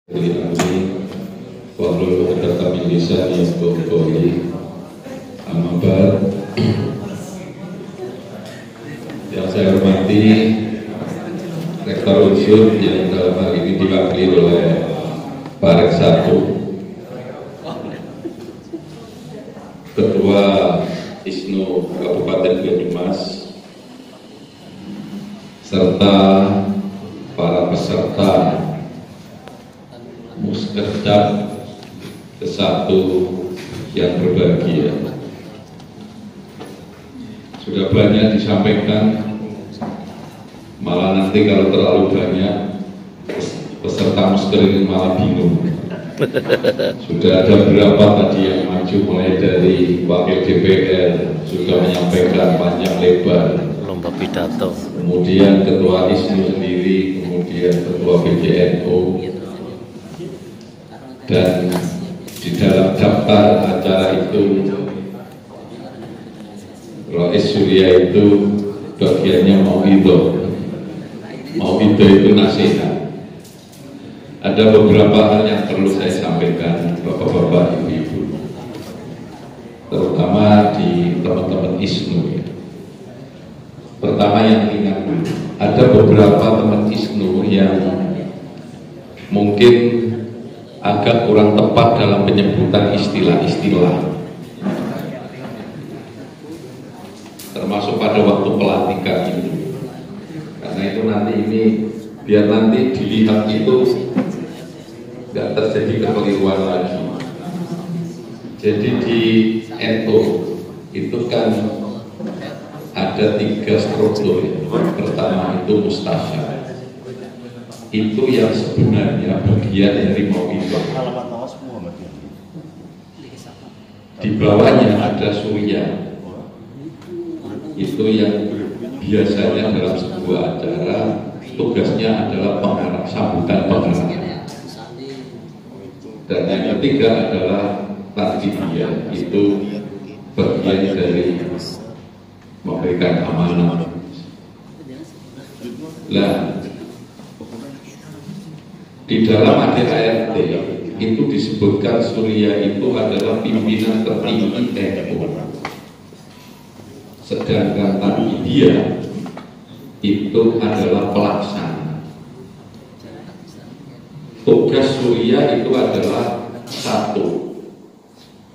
Amin. Wahlul 'uqdatam min lisani yafqahu qawli. Amma ba'd. Yang saya hormati Rektor Unsur yang dalam hal ini diwakili oleh Pak Rek 1, Ketua ISNU Kabupaten Banyumas, serta para peserta Muskercap ke-1 yang berbahagia. Sudah banyak disampaikan, malah nanti kalau terlalu banyak peserta Musker ini malah bingung. Sudah ada berapa tadi yang maju, mulai dari Wakil DPR sudah menyampaikan panjang lebar, lomba pidato, kemudian Ketua ISNU sendiri, kemudian Ketua PJNU, dan di dalam daftar acara itu Rois Surya itu bagiannya mau itu itu nasihat. Ada beberapa hal yang perlu saya sampaikan Bapak-bapak, Ibu-ibu, terutama di teman-teman ISNU ya. Pertama yang ingat dulu, ada beberapa teman ISNU yang mungkin agak kurang tepat dalam penyebutan istilah-istilah, termasuk pada waktu pelantikan itu. Karena itu nanti ini biar nanti dilihat itu nggak terjadi kekeliruan lagi. Jadi di NU itu kan ada 3 struktur. Pertama itu mustasyar, itu yang sebenarnya bagian dari mau'izah. Di bawahnya ada surya, itu yang biasanya dalam sebuah acara tugasnya adalah pengarah, sambutan pengarah. Dan yang ketiga adalah tadbiyah, itu bagian dari memberikan amanah. Lah, di dalam ADART itu disebutkan surya itu adalah pimpinan tertinggi NU, sedangkan tadbiyah itu adalah pelaksana. Tugas surya itu adalah 1,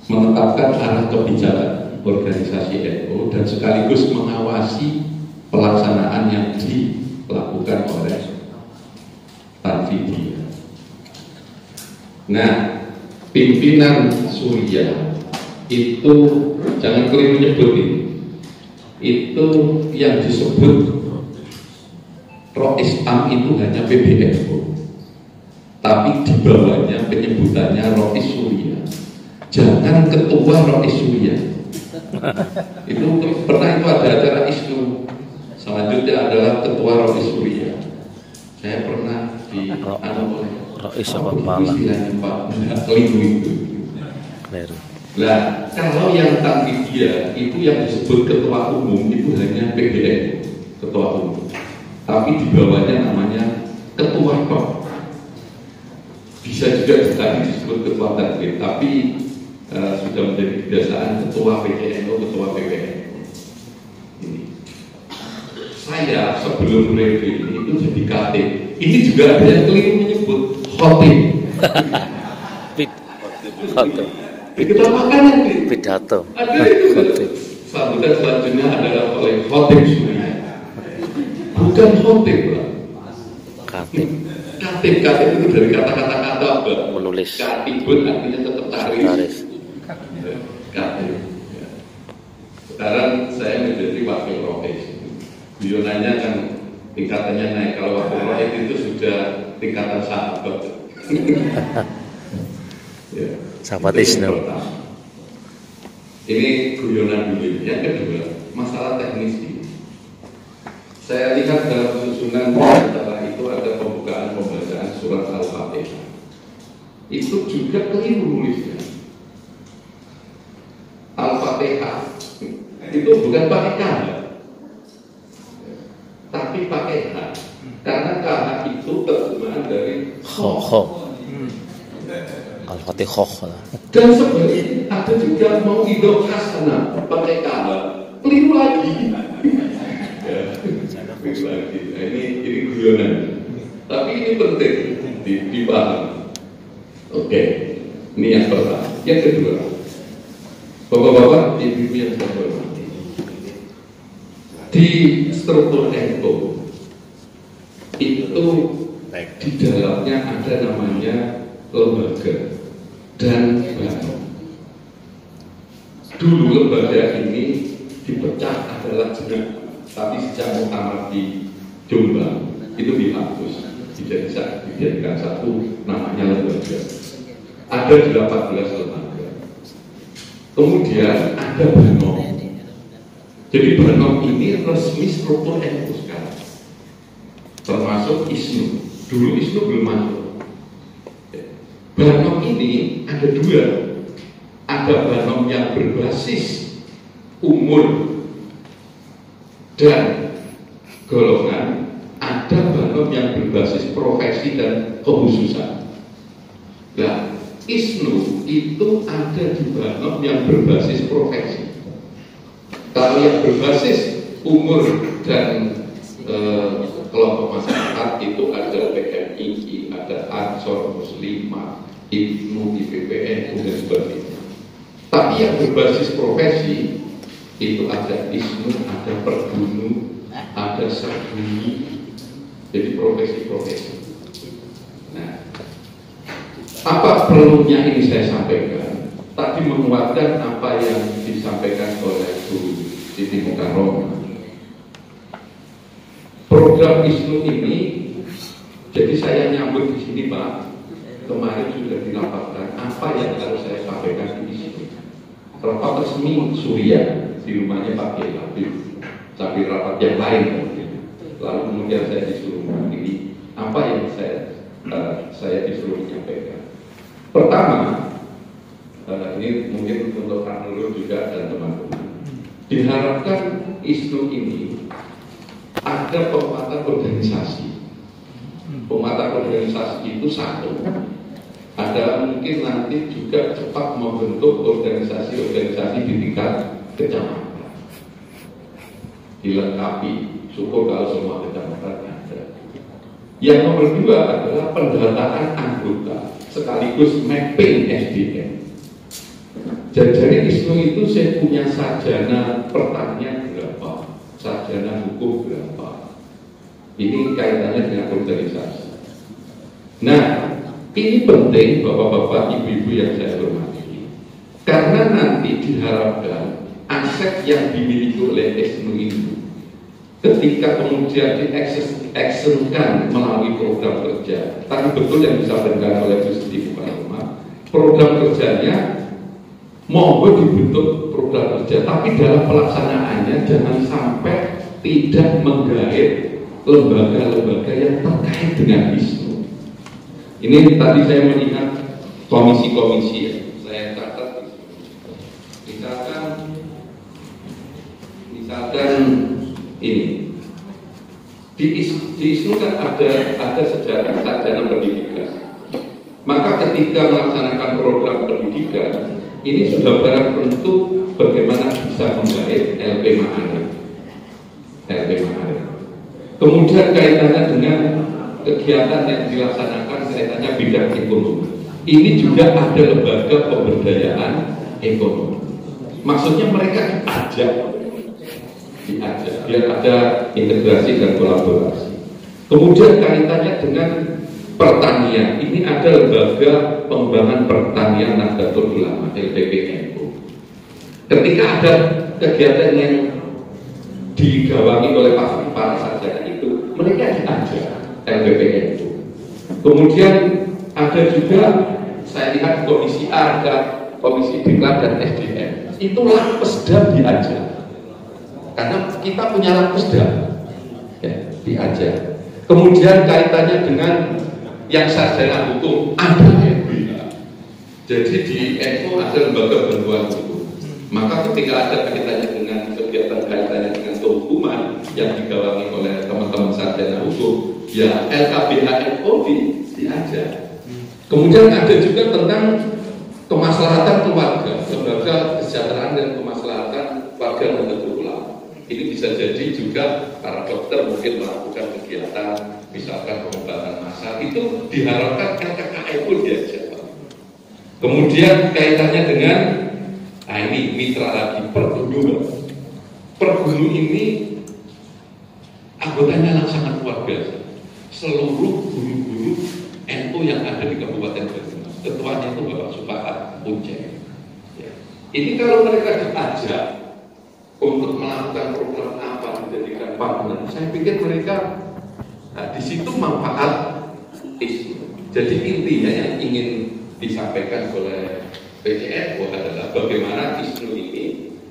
menetapkan arah kebijakan organisasi NU dan sekaligus mengawasi pelaksanaan yang dilakukan oleh tadbiyah. Nah, pimpinan surya itu jangan keliru nyebut ini. Itu yang disebut Rois Am itu hanya PBNU, tapi di bawahnya penyebutannya Rois Surya. Jangan ketua Rois Surya. Itu pernah itu ada acara ISNU. Selanjutnya adalah ketua Rois Surya. Saya pernah di Rois apa pala? Keliru itu. Nah, kalau yang tadbiyah itu yang disebut ketua umum itu hanya PBNU, ketua umum. Tapi di bawahnya namanya ketua POM. Bisa juga disebut ketua tadbiyah, tapi sudah menjadi kebiasaan ketua PJNU, ketua PBNU. Ini. Saya sebelum periode ini itu jadi katib. Ini juga ada yang keliru menyebut khotib. Kita makanan nih. Pidato. Ada itu. Sambutan selanjutnya adalah oleh khotib Surya. Bukan khotib, Pak. Katib. Katib itu dari kata-kata apa? Menulis. Katibun artinya sekretaris. Katib. Sekarang saya menjadi wakil rois. Beliau kan tingkatannya naik. Kalau wakil rois itu sudah tingkatan sahabat. Ya. Sahabat ISNU. Ini guyonan dulu. Yang kedua, masalah teknis ini. Saya lihat dalam susunan acara itu ada pembukaan pembacaan surat Al-Fatihah. Itu juga keliru nulisnya. Al-Fatihah itu bukan pakai K, tapi pakai H. Karena K itu terjemahan dari Ho. Al-Fatihah. Dan sebenarnya ada juga mau idul hasana pakai kalah, keliru lagi. Keliru lagi. Nah, ini guyonan. Tapi ini penting dipahami. Oke, ini yang pertama. Yang kedua, bapak-bapak, ibu-ibu yang saya hormati, di struktur NU itu di dalamnya ada namanya lembaga dan badan. Dulu lembaga ini dipecah adalah jenah, tapi sejak muktamar di Jombang itu dihapus, dijadikan satu namanya lembaga. Ada 18 lembaga. Kemudian ada Banom. Jadi Banom ini resmi struktur NU sekarang, termasuk ISNU. Dulu ISNU belum masuk. Banom ini ada dua. Ada Banom yang berbasis umur dan golongan, ada Banom yang berbasis profesi dan kekhususan. Nah, ISNU itu ada di Banom yang berbasis profesi. Kalau yang berbasis umur dan kelompok masyarakat itu ada PMII, ada Ansor Muslimah, IPNU, IPPN, dan sebagainya. Tapi yang berbasis profesi itu ada ISNU, ada Pergunu, ada Sabuni, jadi profesi-profesi. Nah, apa perlunya ini saya sampaikan? Tadi menguatkan apa yang disampaikan oleh Bu Siti Mukarramah. Program ISNU ini, jadi saya nyambut di sini Pak. Kemarin sudah dilapatkan apa yang harus saya sampaikan di ISNU. Rapat resmi Surya di rumahnya Pak Kiai Habib, sambil rapat yang lain. Lalu kemudian saya disuruh mewakili apa yang saya disuruh menyampaikan. Pertama, ini mungkin untuk Kang Nurul juga dan teman-teman, diharapkan ISNU ini ada penguatan organisasi. Penguatan organisasi itu satu, ada mungkin nanti juga cepat membentuk organisasi-organisasi di tingkat kecamatan, dilengkapi, syukur kalau semua kecamatan ada. Yang nomor dua adalah pendataan anggota sekaligus mapping SDM. Jadi ISNU itu saya punya sarjana pertanian berapa, sarjana hukum berapa. Ini kaitannya dengan organisasi. Nah, ini penting bapak-bapak, ibu-ibu yang saya hormati, karena nanti diharapkan aset yang dimiliki oleh ISNU itu ketika kemudian diaksenkan melalui program kerja, tadi betul yang disampaikan oleh Bu Siti Mukarramah, program kerjanya monggo dibentuk program kerja, tapi dalam pelaksanaannya jangan sampai tidak menggait lembaga-lembaga yang terkait dengan ISNU. Ini tadi saya melihat komisi-komisi ya, saya catat misalkan ini di ISNU kan ada sejarah sarjana pendidikan. Maka ketika melaksanakan program pendidikan ini sudah barang tentu bagaimana bisa menggait LP Ma'arif. Kemudian kaitannya dengan kegiatan yang dilaksanakan kaitannya bidang ekonomi. Ini juga ada lembaga pemberdayaan ekonomi. Maksudnya mereka diajak biar ada integrasi dan kolaborasi. Kemudian kaitannya dengan pertanian. Ini ada lembaga pengembangan pertanian Nahdlatul Ulama LPPNU. Ketika ada kegiatan yang digawangi oleh para sarjana itu, mereka diajak LPPNU. Kemudian ada juga saya lihat komisi A, ada komisi Diklat dan SDM. Itu Lapesda diajak. Karena kita punya Lapesda, ya, diajak. Kemudian kaitannya dengan yang sarjana hukum ada LBH. Jadi di NU ada lembaga bantuan hukum. Maka ketika ada kaitannya dengan kegiatan kaitannya dengan kehukuman yang digawangi oleh teman-teman sarjana hukum, ya LKBH NU diajak. Kemudian ada juga tentang kemaslahatan keluarga, lembaga kesejahteraan dan kemaslahatan warga Nahdlatul Ulama. Ini bisa jadi juga para dokter mungkin melakukan kegiatan, misalkan pengobatan massal, itu diharapkan KKKM pun diajak. Kemudian kaitannya dengan, ini mitra lagi, Pergunu. Pergunu ini anggotanya sangat luar biasa. Seluruh guru-guru NU yang ada di Kabupaten Banyumas, ketuanya itu Bapak Supaat Punce. Ya. Ini kalau mereka diajak untuk melakukan program apa, menjadikan partner, saya pikir mereka di situ manfaat isu. Jadi intinya yang ingin disampaikan oleh PCNU adalah bagaimana isu ini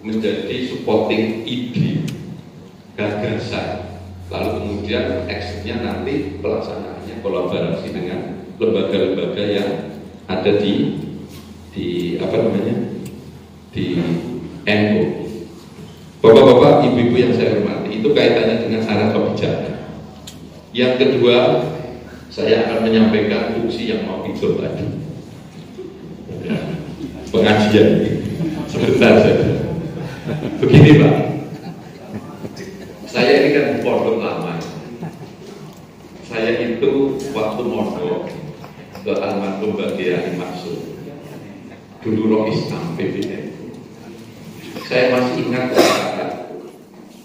menjadi supporting ide, gagasan, lalu kemudian actionnya nanti pelaksanaannya kolaborasi dengan lembaga-lembaga yang ada di NU. Bapak-bapak, ibu-ibu yang saya hormati, itu kaitannya dengan arah kebijakan. Yang kedua, saya akan menyampaikan fungsi yang mau hijau tadi. Pengajian sebentar saja. Begini Pak, saya ini kan pondok lama. Saya itu waktu mondok ke almarhum Mbak Kiai Maksud, dulu roh Islam PBN. Saya masih ingat saat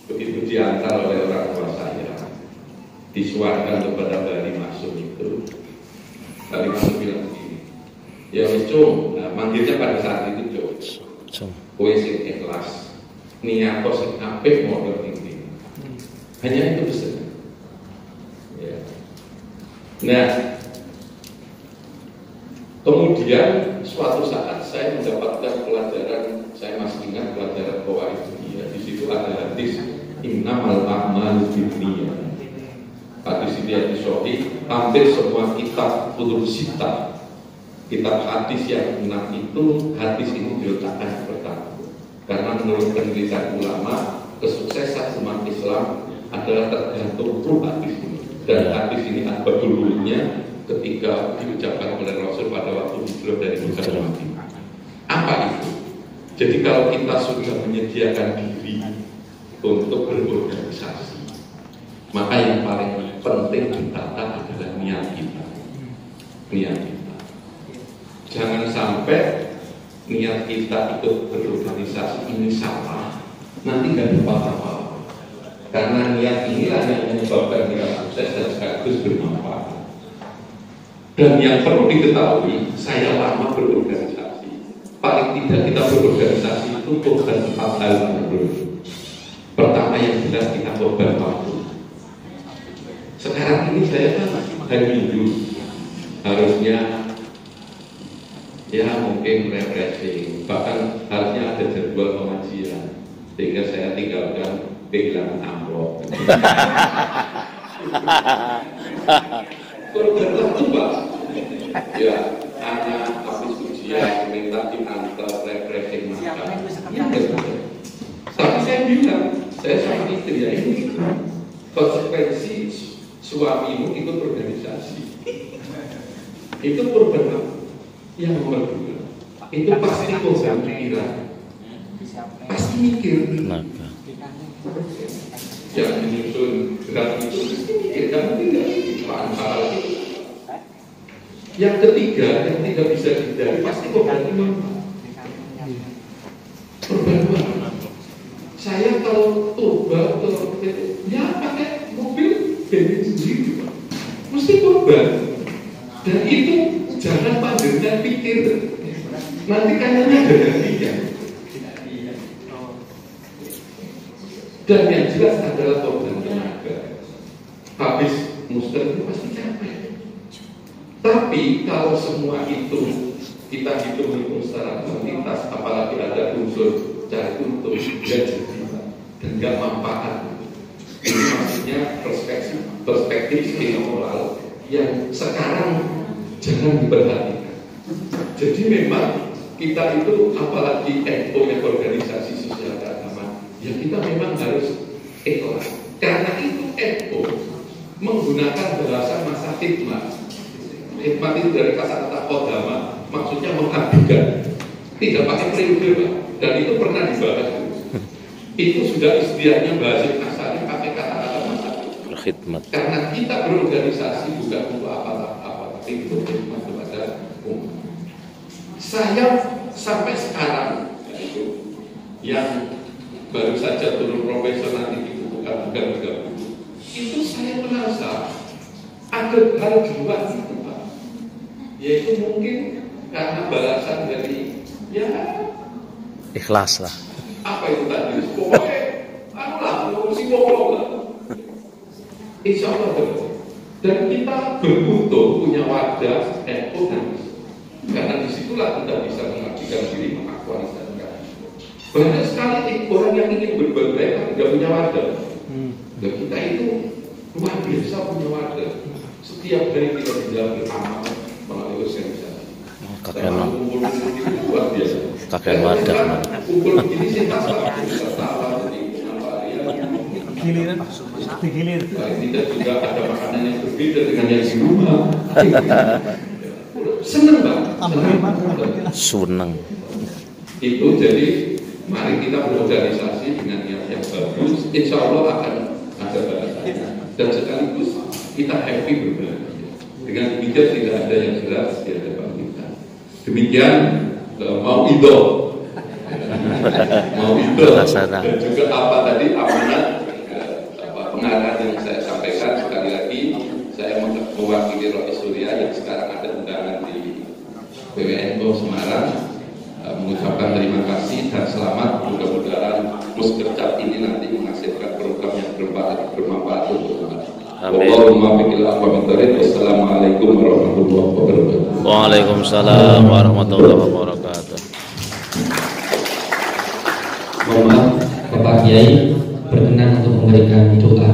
begitu diantar oleh orang tua saya, disuarkan kepada Mbak Maksud itu. Mbak Maksud bilang begini, ya wis Cung, manggilnya pada saat itu Cung, kowe sing ikhlas, niat sing apik modal tinggi. Hanya itu pesan. Ya. Nah, kemudian suatu saat saya mendapatkan pelajaran, saya masih ingat pelajaran Qawaid Dunia. Di situ ada hadis innamal a'malu binniyat. Hadis ini hadis sahih, hampir semua kitab kutub sittah, kitab hadis yang benar itu hadis ini diletakkan pertama. Karena menurut penelitian ulama, kesuksesan umat Islam adalah tergantung hadis ini. Dan hadis ini ada dulunya ketika diucapkan oleh Rasul pada waktu hijrah dari Mekah ke Madinah. Apa itu? Jadi kalau kita sudah menyediakan diri untuk berorganisasi, maka yang paling penting ditata adalah niat kita. Niat kita. Jangan sampai niat kita itu berorganisasi ini salah, nanti nggak dapat apa-apa. Karena niat inilah yang menyebabkan kita sukses dan sekaligus bermanfaat. Dan yang perlu diketahui, saya lama berorganisasi. Paling tidak kita berorganisasi itu bukan 4 hal dulu. Pertama yang jelas kita korban waktu. Sekarang ini saya kan hari Minggu harusnya ya mungkin refreshing, bahkan harusnya ada jadwal pengajian, sehingga saya tinggalkan kehilangan amplop. Korban waktu Pak. Ya, anak habis ujian minta diantar refreshing makan. Tapi saya bilang, saya sama istri ya ini konsekuensi suamimu ikut organisasi. Itu korban waktu. Yang nomor 2, itu pasti korban pikiran. Pasti mikir. Yang menyusun gerak itu pasti mikir, kamu tidak hal itu. Yang ketiga, yang tidak bisa dihindari pasti korban iman. Korban iman. Saya kalau turba atau ya pakai mobil bensin sendiri, mesti korban. Dan itu jangan panggilnya pikir. Nanti kanannya ada gantinya. Dan yang jelas adalah korban tenaga. Habis muster itu pasti capek. Tapi kalau semua itu kita hitung secara kuantitas, apalagi ada unsur cari untung dan nggak manfaat, ini maksudnya perspektif moral yang sekarang jangan diperhatikan. Jadi memang kita itu apalagi NU yang organisasi sosial keagamaan, ya kita memang harus ikhlas. Karena itu NU menggunakan bahasa masa hikmah. Hikmah itu dari kata-kata kodama, maksudnya mengabdikan. Tidak pakai periode, Pak. Dan itu pernah dibahas. Itu sudah istilahnya bahasa Asari pakai kata-kata masa. Berkhidmat. Karena kita berorganisasi bukan untuk apa-apa, tapi untuk berkhidmat kepada umat. Saya sampai sekarang, yaitu yang baru saja turun profesional di bukan itu saya merasa ada hal di luar itu, Pak. Yaitu mungkin karena balasan dari ya Ikhlas lah. apa itu tadi? Pokoknya anu lah, psikolog lah. Insya Allah betul. Dan kita beruntung punya wadah ekonomis. Karena disitulah kita bisa mengabdikan diri, mengaktualisasikan. Banyak sekali orang yang ingin berbuat baik tapi tidak punya wadah. Dan kita itu luar biasa punya wadah. Setiap hari kita bisa beramal melalui organisasi. Kakek no. Luar biasa. Kakek wadah. Kumpul begini sih masalah tertawa jadi Giliran, digilir. tidak juga ada makanan yang berbeda dengan yang di rumah. Seneng banget. Seneng. Itu jadi mari kita berorganisasi dengan niat yang bagus. Insya Allah akan ada balasannya. Dan sekaligus kita happy berbagi. Dengan demikian tidak ada yang jelas di hadapan kita. Demikian mau itu dan juga apa tadi amanat pengarahan yang saya sampaikan. Sekali lagi saya mewakili Rois Surya yang sekarang ada undangan di PWNU Semarang, mengucapkan terima kasih dan selamat. Mudah-mudahan Muskercap ini nanti menghasilkan program yang bermanfaat untuk umat. Wassalamualaikum warahmatullahi wabarakatuh. Waalaikumsalam warahmatullahi wabarakatuh. Mohon maaf, Bapak Kiai berkenan untuk memberikan doa.